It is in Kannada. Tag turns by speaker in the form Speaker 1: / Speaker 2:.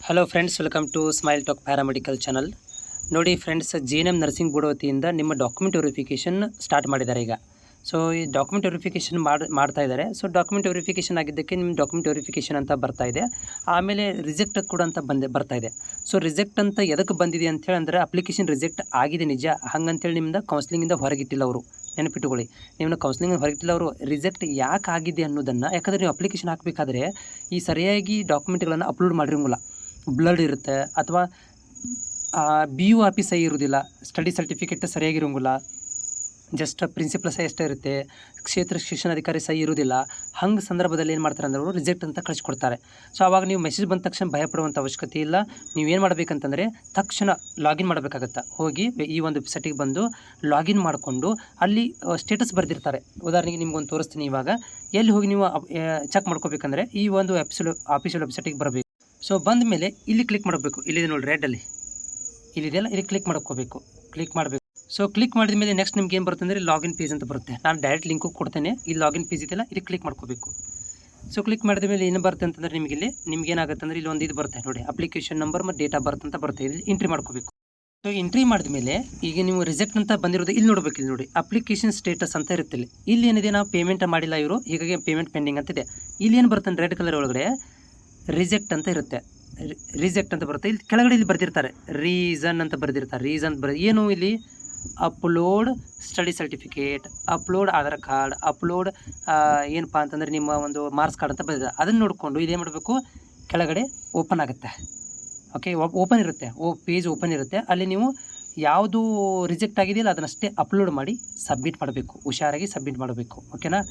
Speaker 1: Hello friends, welcome to smile talk paramedical channel. ನೋಡಿ ಫ್ರೆಂಡ್ಸ್, JNM ನರ್ಸಿಂಗ್ ಬೋರ್ಡ್ ವತಿಯಿಂದ ನಿಮ್ಮ ಡಾಕ್ಯುಮೆಂಟ್ ವೆರಿಫಿಕೇಷನ್ ಸ್ಟಾರ್ಟ್ ಮಾಡಿದ್ದಾರೆ ಈಗ. ಸೊ ಈ ಡಾಕ್ಯುಮೆಂಟ್ ವೆರಿಫಿಕೇಷನ್ ಮಾಡ್ತಾ ಇದ್ದಾರೆ. ಸೊ ಡಾಕ್ಯುಮೆಂಟ್ ವೆರಿಫಿಕೇಷನ್ ಆಗಿದ್ದಕ್ಕೆ ನಿಮ್ಮ ಡಾಕ್ಯುಮೆಂಟ್ ವೆರಿಫಿಕೇಷನ್ ಅಂತ ಬರ್ತಾ ಇದೆ. ಆಮೇಲೆ ರಿಜೆಕ್ಟ್ ಕೂಡ ಅಂತ ಬರ್ತಾ ಇದೆ. ಸೊ ರಿಜೆಕ್ಟ್ ಅಂತ ಎದಕ್ಕೆ ಬಂದಿದೆ ಅಂತೇಳಿ ಅಂದರೆ ಅಪ್ಲಿಕೇಶನ್ ರಿಜೆಕ್ಟ್ ಆಗಿದೆ ನಿಜ, ಹಂಗಂತೇಳಿ ನಿಮ್ದು ಕೌನ್ಸ್ಲಿಂಗಿಂದ ಹೊರಗಿಟ್ಟಿಲ್ಲ ಅವರು. ನೆನಪಿಟ್ಟುಕೊಳ್ಳಿ, ನಿಮ್ಮನ್ನ ಕೌನ್ಸ್ಲಿಂಗ್ ಹೊರಗಿಟ್ಟಿಲ್ಲ ಅವರು. ರಿಜೆಕ್ಟ್ ಯಾಕೆ ಆಗಿದೆ ಅನ್ನೋದನ್ನು, ಯಾಕಂದರೆ ನೀವು ಅಪ್ಲಿಕೇಶನ್ ಹಾಕಬೇಕಾದ್ರೆ ಈ ಸರಿಯಾಗಿ ಡಾಕ್ಯುಮೆಂಟ್ಗಳನ್ನು ಅಪ್ಲೋಡ್ ಮಾಡಿರಂಗಿಲ್ಲ. ಬ್ಲಡ್ ಇರುತ್ತೆ ಅಥವಾ BU ಆಫೀಸ್ ಸಹಿ ಇರೋದಿಲ್ಲ, ಸ್ಟಡಿ ಸರ್ಟಿಫಿಕೇಟ್ ಸರಿಯಾಗಿರೋಂಗಿಲ್ಲ, ಜಸ್ಟ್ ಪ್ರಿನ್ಸಿಪಲ್ ಸಹಿ ಅಷ್ಟೇ ಇರುತ್ತೆ, ಕ್ಷೇತ್ರ ಶಿಕ್ಷಣಾಧಿಕಾರಿ ಸಹಿ ಇರೋದಿಲ್ಲ. ಹಂಗೆ ಸಂದರ್ಭದಲ್ಲಿ ಏನು ಮಾಡ್ತಾರೆ ಅಂದ್ರೆ ಅವರು ರಿಜೆಕ್ಟ್ ಅಂತ ಕಳಿಸ್ಕೊಡ್ತಾರೆ. ಸೊ ಆವಾಗ ನೀವು ಮೆಸೇಜ್ ಬಂದ ತಕ್ಷಣ ಭಯಪಡುವಂಥ ಅವಶ್ಯಕತೆ ಇಲ್ಲ. ನೀವೇನು ಮಾಡಬೇಕಂತಂದರೆ ತಕ್ಷಣ ಲಾಗಿನ್ ಮಾಡಬೇಕಾಗತ್ತೆ. ಹೋಗಿ ಈ ಒಂದು ವೆಬ್ಸೈಟಿಗೆ ಬಂದು ಲಾಗಿನ್ ಮಾಡಿಕೊಂಡು ಅಲ್ಲಿ ಸ್ಟೇಟಸ್ ಬರೆದಿರ್ತಾರೆ. ಉದಾಹರಣೆಗೆ ನಿಮ್ಗೊಂದು ತೋರಿಸ್ತೀನಿ. ಇವಾಗ ಎಲ್ಲಿ ಹೋಗಿ ನೀವು ಚೆಕ್ ಮಾಡ್ಕೋಬೇಕಂದ್ರೆ ಈ ಒಂದು ಆಫೀಷಿಯಲ್ ವೆಬ್ಸೈಟಿಗೆ ಬರಬೇಕು. ಸೊ ಬಂದ ಮೇಲೆ ಇಲ್ಲಿ ಕ್ಲಿಕ್ ಮಾಡಬೇಕು. ಇಲ್ಲಿದೆ ನೋಡಿ, ರೆಡ್ಡಲ್ಲಿ ಇಲ್ಲಿದೆಯಲ್ಲ, ಇಲ್ಲಿ ಕ್ಲಿಕ್ ಮಾಡ್ಕೋಬೇಕು. ಕ್ಲಿಕ್ ಮಾಡಬೇಕು. ಸೊ ಕ್ಲಿಕ್ ಮಾಡಿದ ಮೇಲೆ ನೆಕ್ಸ್ಟ್ ನಿಮ್ಗೆ ಏನು ಬರುತ್ತೆ ಅಂದರೆ ಲಾಗಿನ್ ಪೇಜ್ ಅಂತ ಬರುತ್ತೆ. ನಾನು ಡೈರೆಕ್ಟ್ ಲಿಂಕು ಕೊಡ್ತೇನೆ. ಇಲ್ಲಿ ಲಾಗಿನ್ ಪೇಜ್ ಇದೆಯಲ್ಲ, ಇಲ್ಲಿ ಕ್ಲಿಕ್ ಮಾಡ್ಕೋಬೇಕು. ಸೊ ಕ್ಲಿಕ್ ಮಾಡಿದ ಮೇಲೆ ಏನು ಬರುತ್ತೆ ಅಂತಂದರೆ ನಿಮ್ಗೆ ಏನಾಗುತ್ತೆ ಅಂದರೆ ಇಲ್ಲಿ ಒಂದು ಇದು ಬರುತ್ತೆ ನೋಡಿ, ಅಪ್ಲಿಕೇಶನ್ ನಂಬರ್ ಮತ್ತು ಡೇಟ್ ಆಫ್ ಬರ್ತ್ ಅಂತ ಬರುತ್ತೆ. ಇಲ್ಲಿ ಎಂಟ್ರಿ ಮಾಡ್ಕೋಬೇಕು. ಸೊ ಎಂಟ್ರಿ ಮಾಡಿದ ಮೇಲೆ ಈಗ ನೀವು ರಿಜೆಕ್ಟ್ ಅಂತ ಬಂದಿರೋದು ಇಲ್ಲಿ ನೋಡಬೇಕು. ಇಲ್ಲಿ ನೋಡಿ, ಅಪ್ಲಿಕೇಶನ್ ಸ್ಟೇಟಸ್ ಅಂತ ಇರುತ್ತೆ. ಇಲ್ಲಿ ಏನಿದೆ, ನಾವು ಪೇಮೆಂಟ್ ಮಾಡಿಲ್ಲ ಇವರು, ಹೀಗಾಗಿ ಪೇಮೆಂಟ್ ಪೆಂಡಿಂಗ್ ಅಂತಿದೆ. ಇಲ್ಲಿ ಏನು ಬರುತ್ತೆ ರೆಡ್ ಕಲರ್ ಒಳಗಡೆ ರಿಜೆಕ್ಟ್ ಅಂತ ಇರುತ್ತೆ. ರಿಜೆಕ್ಟ್ ಅಂತ ಬರುತ್ತೆ. ಇಲ್ಲಿ ಕೆಳಗಡೆ ಇಲ್ಲಿ ಬರೆದಿರ್ತಾರೆ ರೀಸನ್ ಅಂತ ಬರೆದಿರ್ತಾರೆ. ರೀಸನ್ ಏನು ಇಲ್ಲಿ upload study certificate, upload Aadhaar card, upload ಏನಪ್ಪ ಅಂತಂದರೆ ನಿಮ್ಮ ಒಂದು ಮಾರ್ಕ್ಸ್ ಕಾರ್ಡ್ ಅಂತ ಬರೆದಿದ್ದಾರೆ. ಅದನ್ನು ನೋಡಿಕೊಂಡು ಇದೇನು ಮಾಡಬೇಕು, ಕೆಳಗಡೆ ಓಪನ್ ಆಗುತ್ತೆ. ಓಕೆ, ಓಪನ್ ಇರುತ್ತೆ, ಪೇಜ್ ಓಪನ್ ಇರುತ್ತೆ. ಅಲ್ಲಿ ನೀವು ಯಾವುದು ರಿಜೆಕ್ಟ್ ಆಗಿದೆಯಲ್ಲ ಅದನ್ನಷ್ಟೇ ಅಪ್ಲೋಡ್ ಮಾಡಿ ಸಬ್ಮಿಟ್ ಮಾಡಬೇಕು. ಹುಷಾರಾಗಿ ಸಬ್ಮಿಟ್ ಮಾಡಬೇಕು. ಓಕೆನಾ.